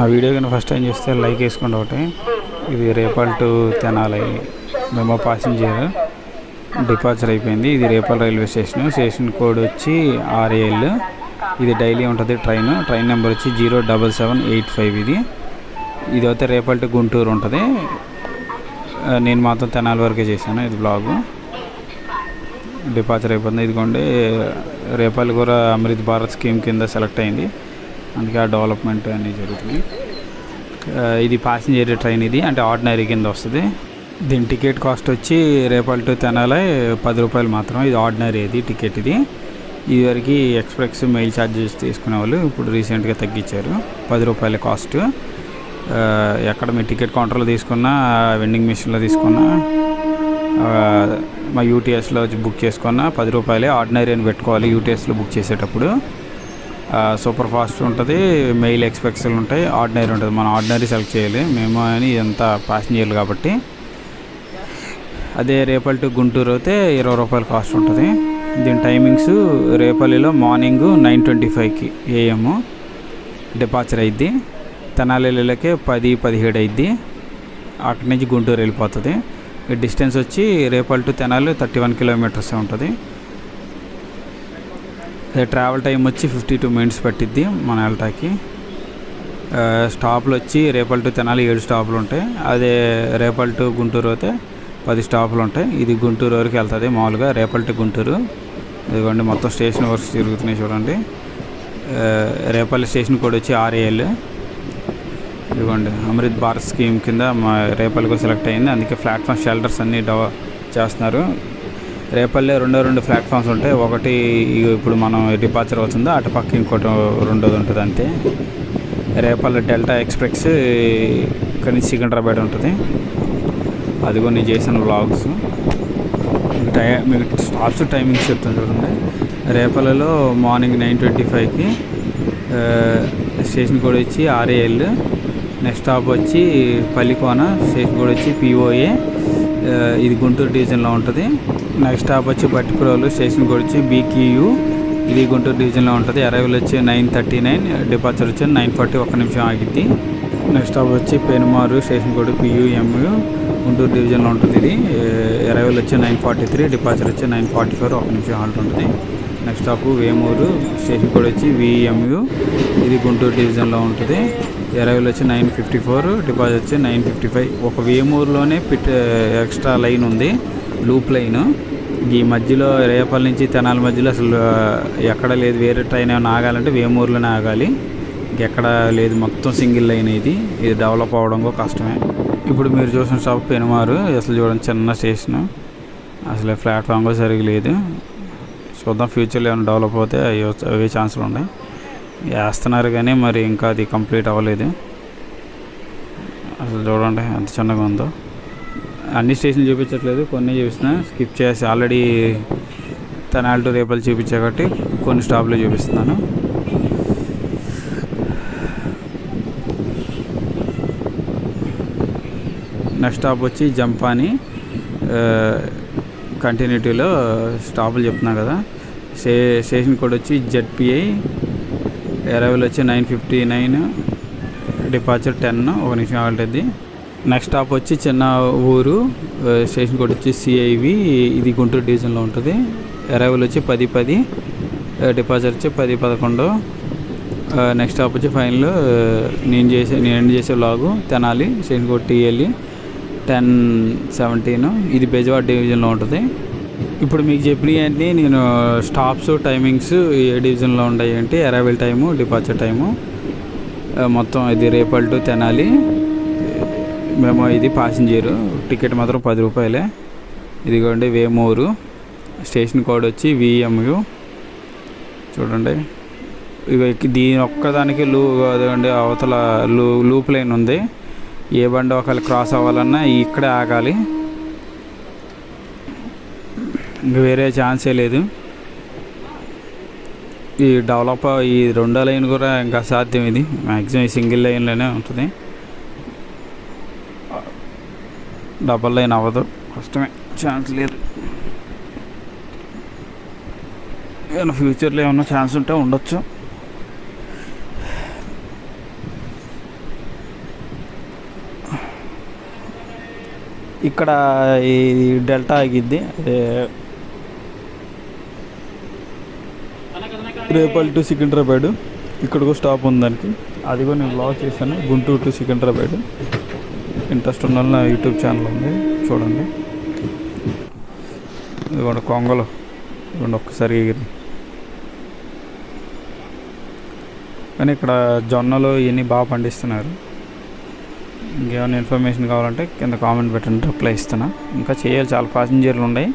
ఆ వీడియో కానీ first time చూస్తే లైక్ వేసుకోండి ఒకటి. ఇది Repalle to Tenali MEMU passenger departure అయిపోయింది. ఇది రేపల్ రైల్వే స్టేషన్ కోడ్ వచ్చి RAL. ఇది డైలీ ఉంటుంది ట్రైన్ నెంబర్ వచ్చి 07785. ఇది అయితే రేపల్ టు గుంటూరు ఉంటుంది. నేను మాత్రం తెనాలి వరకే చేశాను. ఇది బ్లాగు డిపార్చర్ అయిపోతుంది. ఇదిగోండి రేపల్ కూడా అమృత్ భారత్ స్కీమ్ కింద సెలెక్ట్ అయింది, అందుకే ఆ డెవలప్మెంట్ అనేది జరుగుతుంది. ఇది ప్యాసింజర్ ట్రైన్, ఇది అంటే ఆర్డినరీ కింద వస్తుంది. దీని టికెట్ కాస్ట్ వచ్చి రేపల్ టు తెనాలి 10 రూపాయలు మాత్రం. ఇది ఆర్డినరీ టికెట్. ఇదివరకు ఎక్స్ప్రెస్ మెయిల్ ఛార్జెస్ తీసుకునేవాళ్ళు, ఇప్పుడు రీసెంట్గా తగ్గించారు. 10 రూపాయల కాస్ట్. ఎక్కడ మీ టికెట్ కౌంటర్లో తీసుకున్నా, వెండింగ్ మిషన్లో తీసుకున్నా, మా UTSలో బుక్ చేసుకున్నా 10 రూపాయలే. ఆర్డినరీ అని పెట్టుకోవాలి UTSలో బుక్ చేసేటప్పుడు. సూపర్ ఫాస్ట్ ఉంటుంది, మెయిల్ ఎక్స్ప్రెస్లు ఉంటాయి, ఆర్డినరీ ఉంటుంది. మనం ఆర్డినరీ సెలెక్ట్ చేయాలి మేము అని, ఇదంతా ప్యాసింజర్లు కాబట్టి. అదే రేపల్ టు గుంటూరు అయితే 20 రూపాయలు కాస్ట్ ఉంటుంది. దీని టైమింగ్స్ రేపల్లిలో మార్నింగ్ 9:25 AM డిపార్చర్ అయింది. తెనాలిలోకే 10:17 అయింది. అక్కడి నుంచి గుంటూరు వెళ్ళిపోతుంది. డిస్టెన్స్ వచ్చి రేపల్ టు తెనాలి 31 కిలోమీటర్స్ ఉంటుంది. ట్రావెల్ టైం వచ్చి 52 మినిట్స్ పట్టిద్ది మన వెళ్ళటానికి. స్టాప్లు వచ్చి రేపల్ టు తెనాలి 7 స్టాపులు ఉంటాయి. అదే రేపల్ టు గుంటూరు అయితే 10 స్టాపులు ఉంటాయి. ఇది గుంటూరు వరకు వెళ్తుంది మామూలుగా, రేపల్ టు గుంటూరు. ఇదిగోండి మొత్తం స్టేషన్ వర్క్స్ తిరుగుతున్నాయి చూడండి. రేపల్లి స్టేషన్ కోడ్ వచ్చి RAL. ఇదిగోండి అమృత్ భారత్ స్కీమ్ కింద మా రేపల్లికి సెలెక్ట్ అయింది, అందుకే ప్లాట్ఫామ్ షెల్టర్స్ అన్నీ చేస్తున్నారు. రేపల్లె 2 ప్లాట్ఫామ్స్ ఉంటాయి. ఒకటి ఇప్పుడు మనం డిపార్చర్ అవుతుందో అటు పక్క ఇంకోటి రెండోది ఉంటుంది అంతే. రేపల్లె డెల్టా ఎక్స్ప్రెస్ ఇక్కడి నుంచి సికింద్రాబాద్ ఉంటుంది. అది కూడా నేను చేసిన వ్లాగ్స్. మీకు స్టాప్స్ టైమింగ్స్ చెప్తాను చూడండి. రేపల్లలో మార్నింగ్ 9:25కి స్టేషన్ కోడ్ వచ్చి RAL. నెక్స్ట్ స్టాప్ వచ్చి పల్లికోన, స్టేషన్ కోడ్ వచ్చి POA. ఇది గుంటూరు డివిజన్లో ఉంటుంది. నెక్స్ట్ స్టాప్ వచ్చి బట్టిప్రోలు, స్టేషన్ కోడ్ వచ్చి BQU. ఇది గుంటూరు డివిజన్లో ఉంటుంది. అరైవల్ వచ్చి 9:39, డిపార్చర్ వచ్చి 9:40, 1 నిమిషం ఆగిద్ది. నెక్స్ట్ స్టాప్ వచ్చి పెనుమారు, స్టేషన్ కోడ్ PUMU, గుంటూరు డివిజన్లో ఉంటుంది. ఇది అరైవల్ వచ్చి 9:43, డిపార్చర్ వచ్చి 9:44, 1 నిమిషం హాల్ట్ ఉంటుంది. Next stop Vemuru, station code వచ్చి VMU. ఇది గుంటూరు డివిజన్లో ఉంటుంది. అరైవల్ వచ్చి 9:54, డిపార్చర్ వచ్చి 9:55. ఒక వేమూరులోనే ఎక్స్ట్రా లైన్ ఉంది, లూప్ లైన్. ఈ మధ్యలో రేపల్ నుంచి తెనాలి మధ్యలో అసలు ఎక్కడ లేదు. వేరే ట్రైన్ ఏమైనా ఆగాలంటే వేమూరులోనే ఆగాలి, ఇంకెక్కడ లేదు. మొత్తం సింగిల్ లైన్. ఇది డెవలప్ అవ్వడం కూడా కష్టమే. ఇప్పుడు మీరు చూసిన స్టాప్ పెనుమారు. అసలు చూడండి చిన్న స్టేషన్, అసలు ప్లాట్ఫామ్ కూడా సరిగ్గా లేదు. చూద్దాం ఫ్యూచర్లో ఏమైనా డెవలప్ అవుతే అవే ఛాన్సులు ఉన్నాయి. వేస్తున్నారు కానీ మరి ఇంకా అది కంప్లీట్ అవ్వలేదు. అసలు చూడండి ఎంత చిన్నగా ఉందో. అన్ని స్టేషన్లు చూపించట్లేదు, కొన్ని చూపిస్తున్నా. స్కిప్ చేసి ఆల్రెడీ తెనాలి టు రేపల్ చూపించా కాబట్టి కొన్ని స్టాప్లో చూపిస్తున్నాను. నెక్స్ట్ స్టాప్ వచ్చి జంపాని. కంటిన్యూటీలో స్టాపులు చెప్తున్నా కదా. స్టేషన్ కోడ్ వచ్చి ZPI. అరైవల్ వచ్చి 9:59, డిపార్చర్ 10, 1 నిమిషం ఆగుతుంది. నెక్స్ట్ స్టాప్ వచ్చి చిన్న ఊరు, స్టేషన్ కోడ్ వచ్చి CIV. ఇది గుంటూరు డివిజన్లో ఉంటుంది. అరైవల్ వచ్చి 10:10, డిపార్చర్ వచ్చి 10:11. నెక్స్ట్ స్టాప్ వచ్చి ఫైనల్ నేను ఎండ్ చేసే vlog Tenali, station code TLE 10:17. ఇది బెజవాడ డివిజన్లో ఉంటుంది. ఇప్పుడు మీకు చెప్పినవన్నీ నేను స్టాప్స్ టైమింగ్స్ ఏ డివిజన్లో ఉన్నాయి అంటే అరైవల్ టైము, డిపార్చర్ టైము మొత్తం. ఇది రేపల్ టు తెనాలి మేము. ఇది ప్యాసింజరు టికెట్ మాత్రం 10 రూపాయలే. ఇదిగోండి వేమూరు, స్టేషన్ కోడ్ వచ్చి VMU. చూడండి ఇక దీని ఒక్కదానికి అదండి అవతల లూప్ లైన్ ఉంది. ఏ బండి ఒకవేళ క్రాస్ అవ్వాలన్నా ఇక్కడే ఆగాలి, ఇంక వేరే ఛాన్సే లేదు. ఈ డెవలప్ ఈ 2వ లైన్ కూడా ఇంకా సాధ్యం. ఇది మ్యాక్సిమం ఈ సింగిల్ లైన్లోనే ఉంటుంది, డబల్ లైన్ అవ్వదు, కష్టమే, ఛాన్స్ లేదు. ఏమైనా ఫ్యూచర్లో ఏమన్నా ఛాన్స్ ఉంటే ఉండొచ్చు. ఇక్కడ ఈ డెల్టా ఆగిద్ది, రేపల్ టు సికింద్రాబాద్. ఇక్కడికి స్టాప్ ఉంది దానికి, అది కూడా నేను బ్లాగ్ చేశాను. గుంటూరు టు సికింద్రాబాద్. ఇంట్రెస్ట్ ఉన్న నా యూట్యూబ్ ఛానల్ ఉంది, చూడండి. ఇదిగోండి కొంగలు, ఇదిగోండి ఒక్కసారి ఎగిరి. కానీ ఇక్కడ జొన్నలు ఇవన్నీ బాగా పండిస్తున్నారు. ఇంకేమైనా ఇన్ఫర్మేషన్ కావాలంటే కింద కామెంట్ పెట్టండి, రిప్లై ఇస్తున్నా. ఇంకా చేయాలి, చాలా ప్యాసింజర్లు ఉన్నాయి.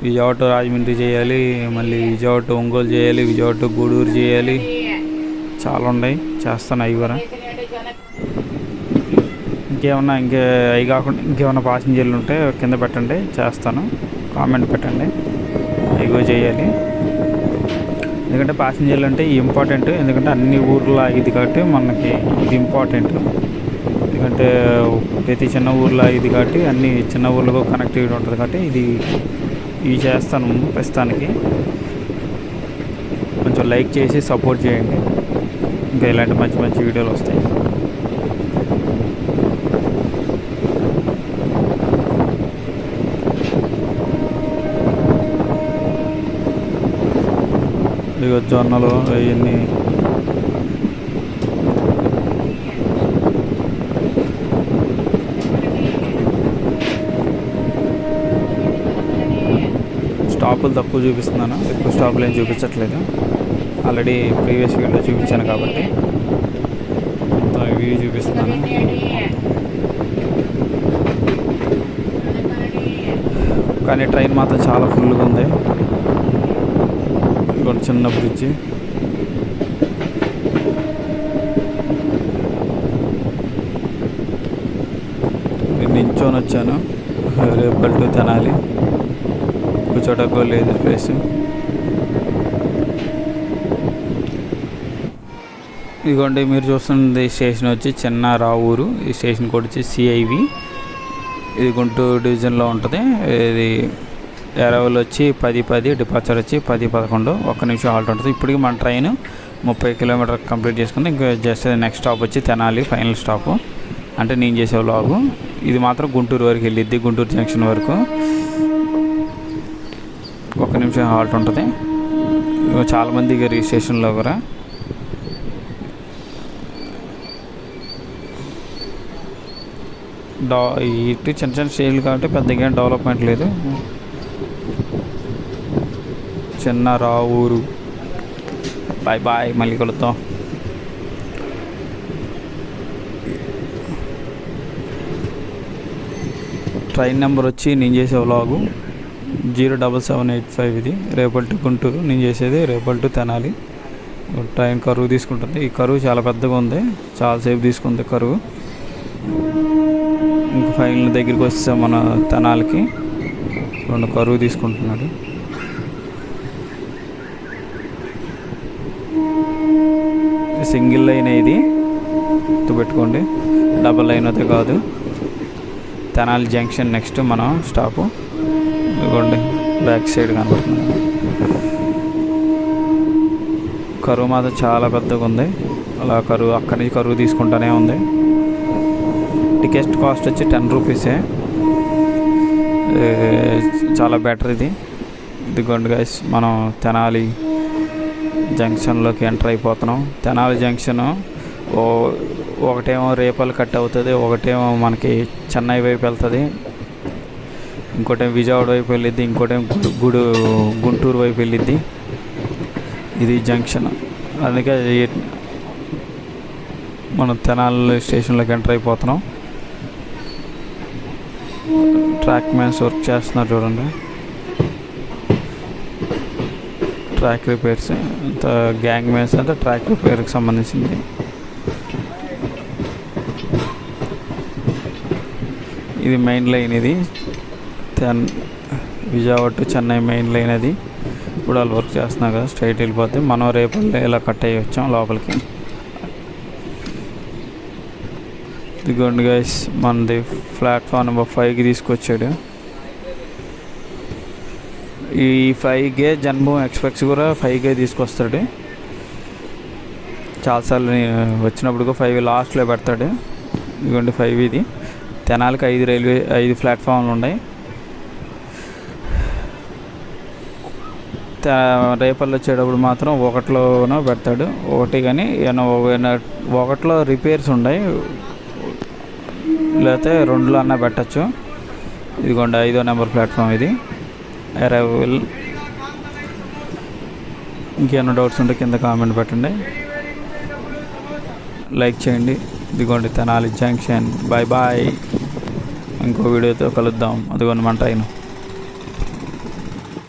విజయవాడ టు రాజమండ్రి చేయాలి, మళ్ళీ విజయవాడ టు ఒంగోలు చేయాలి, విజయవాడ టు గూడూరు చేయాలి, చాలా ఉన్నాయి. చేస్తాను అవి కూడా. ఇంకేమన్నా అవి కాకుండా ఇంకేమన్నా ప్యాసింజర్లు ఉంటే కింద పెట్టండి, చేస్తాను. కామెంట్ పెట్టండి, అవి కూడా చేయాలి. ఎందుకంటే ప్యాసింజర్లు అంటే ఇంపార్టెంట్, ఎందుకంటే అన్ని ఊర్లో ఆగిద్ది కాబట్టి మనకి ఇది ఇంపార్టెంట్. ఎందుకంటే ప్రతి చిన్న ఊర్లో ఆగిద్ది కాబట్టి అన్ని చిన్న ఊర్లకు కనెక్టివిటీ ఉంటుంది కాబట్టి ఇవి చేస్తాను ప్రస్తుతానికి. కొంచెం లైక్ చేసి సపోర్ట్ చేయండి, ఇంకా ఇలాంటి మంచి మంచి వీడియోలు వస్తాయి. ఇక జొన్నలు అవన్నీ స్టాపులు తక్కువ చూపిస్తున్నాను, ఎక్కువ స్టాపులు ఏం చూపించట్లేదు. ఆల్రెడీ ప్రీవియస్ వీడియో చూపించాను కాబట్టి మొత్తం ఇవి చూపిస్తున్నాను. కానీ ట్రైన్ మాత్రం చాలా ఫుల్గా ఉంది. ఇంకొక చిన్న బ్రిడ్జి, నేను నించొని వచ్చాను. రేపల్ టు తెనాలి, కూర్చోటకు లేదు ప్లేస్. ఇదిగోండి మీరు చూస్తున్నది స్టేషన్ వచ్చి చిన్న రావూరు. ఈ స్టేషన్ కోడ్ వచ్చి CIV. ఇది గుంటూరు డివిజన్లో ఉంటుంది. ఇది అరైవల్ వచ్చి 10:10, డిపార్చర్ వచ్చి 10:11. 1 నిమిషం హాల్ట్ ఉంటుంది. ఇప్పటికి మన ట్రైన్ 30 కిలోమీటర్ కంప్లీట్ చేసుకుంది. ఇంకా జస్ట్ నెక్స్ట్ స్టాప్ వచ్చి తెనాలి, ఫైనల్ స్టాప్. అంటే నేను చేసే వ్లాగు ఇది మాత్రం గుంటూరు వరకు వెళ్ళిద్ది, గుంటూరు జంక్షన్ వరకు. 1 నిమిషం హాల్ట్ ఉంటుంది. చాలామంది ఇక రిజిస్ట్రేషన్లో కూడా ఇటు చిన్న చిన్న స్టేజ్లు కాబట్టి పెద్దగా డెవలప్మెంట్ లేదు. చిన్న రావూరు. బాయ్ బాయ్, మళ్ళీ కలుద్దాం. ట్రైన్ నెంబర్ వచ్చి నేను చేసే వ్లాగు 07785. ఇది రేపల్ టు గుంటూరు, నేను చేసేది రేపల్ టు తెనాలి. ట్రైన్ కరువు తీసుకుంటుంది. ఈ కరువు చాలా పెద్దగా ఉంది, చాలాసేపు తీసుకుంది కరువు. ఇంకా ఫైనల్ దగ్గరికి వస్తే మన తెనాలికి 2 కరువు తీసుకుంటున్నాడు. సింగిల్ లైన్ ఇది గుర్తుపెట్టుకోండి, డబల్ లైన్ అయితే కాదు. తెనాలి జంక్షన్ నెక్స్ట్ మనం స్టాపు. ఇదిగోండి బ్యాక్ సైడ్ కనబడుతుంది. కరువు మాత్రం చాలా పెద్దగా ఉంది. అలా కరువు అక్కడి నుంచి కరువు తీసుకుంటూనే ఉంది. టికెట్ కాస్ట్ వచ్చి 10 రూపీసే. చాలా బెటర్ ఇది. ఇదిగోండి గైస్, మనం తెనాలి జంక్షన్లోకి ఎంటర్ అయిపోతున్నాం. తెనాలి జంక్షన్ ఒకటేమో రేపల్ కట్ అవుతుంది, ఒకటేమో మనకి చెన్నై వైపు వెళ్తుంది, ఇంకోటేమో విజయవాడ వైపు వెళ్ళిద్ది, ఇంకోటేమో గుంటూరు వైపు వెళ్ళిద్ది. ఇది జంక్షన్. అందుకే మనం తెనాలి స్టేషన్లోకి ఎంటర్ అయిపోతున్నాం. ట్రాక్ మ్యాన్స్ వర్క్ చేస్తున్నారు చూడండి. ట్రాక్ రిపేర్స్ అంత గ్యాంగ్ మ్యాన్స్ అంతా ట్రాక్ రిపేర్కి సంబంధించింది. ఇది మెయిన్ లైన్. ఇది Vijayawada to Chennai main line. అది ఇప్పుడు వాళ్ళు వర్క్ చేస్తున్నారు కదా, స్ట్రైట్ వెళ్ళిపోతే మనం రేపల్లే ఇలా కట్ అయ్యి వచ్చాం లోపలికి. ఇదిగోండి గైస్, మనది ప్లాట్ఫామ్ నెంబర్ 5కి తీసుకొచ్చాడు. ఈ 5గే జన్మభూమి ఎక్స్ప్రెస్ కూడా 5గే తీసుకొస్తాడు. చాలాసార్లు వచ్చినప్పుడు 5 లాస్ట్లో పెడతాడు. ఇదిగోండి 5 ఇది. తెనాలికి 5 ప్లాట్ఫామ్లు ఉన్నాయి. రేపల్లి వచ్చేటప్పుడు మాత్రం ఒకటిలోనో పెడతాడు, ఒకటి కానీ ఒకటిలో రిపేర్స్ ఉన్నాయి, లేకపోతే 2లో అన్నా పెట్టచ్చు. ఇదిగోండి 5వ నెంబర్ ప్లాట్ఫామ్ ఇది అరైవల్. ఇంకేమైనా డౌట్స్ ఉంటే కింద కామెంట్ పెట్టండి, లైక్ చేయండి. ఇదిగోండి తెనాలి జంక్షన్. Bye bye. ఇంకో వీడియోతో కలుద్దాం. అదిగోండి మన ట్రైన్.